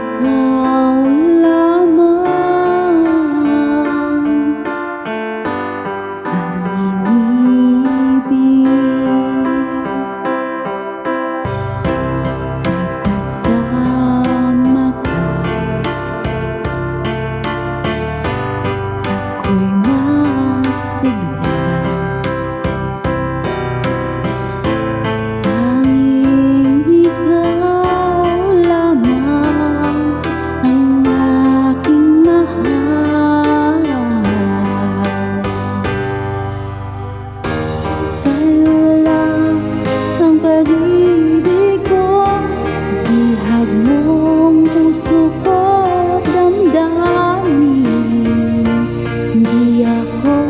ikaw lamang ang inibig. Pagkasama ka, ako'y masigla. Tanging ikaw lamang ang aking mahal. Sa'yo lang ang pag-ibig ko, bihag mong puso ko't damdamin. Di ako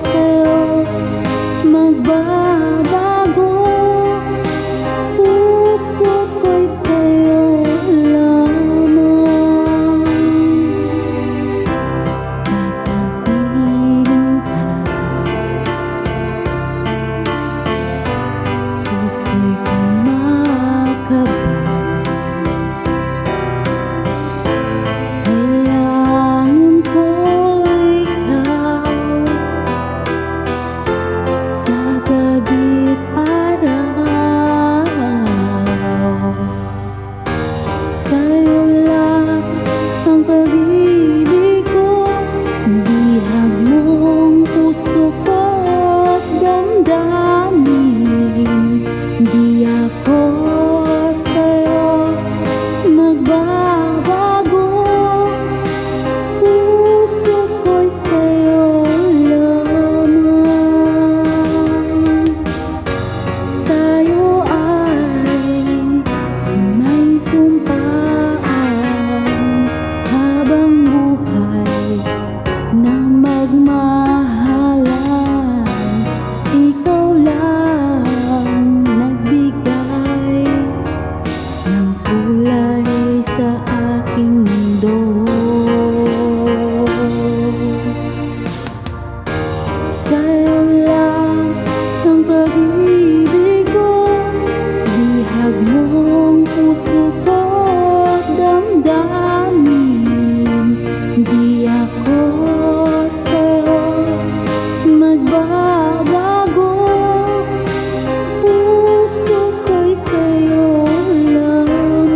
sa'yo magbabago, puso ko'y sa'yo lamang. Tatapiin ka, puso'y kumakaba. Kailangan ko ikaw sa gabi't araw. Sa'yo lang ang pag-ibig ko, bihag mong puso ko't damdamin. Di ako sa'yo magbabago, puso ko'y sa'yo lamang. Tayo ay may sumpaan habang buhay na magmahalan. Ikaw lang nagbigay ng kulay sa aking mundo. Sa'yo lang ang pag-ibig ko, bihag mong puso ko't damdamin. Di ako sa'yo magbabago, puso ko'y sa'yo lamang.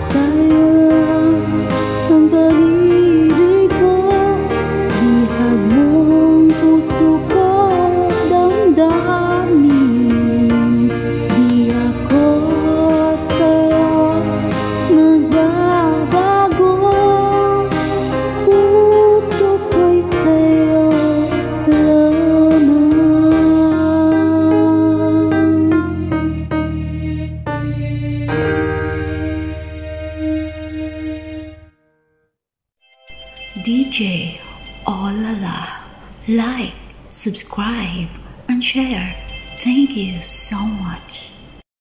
Sa'yo lang ang pag-ibig ko, bihag mong puso ko't damdamin. Di ako sa'yo magbabago, puso ko'y sa'yo lamang. DJ Olala. Like, subscribe, and share. Thank you so much.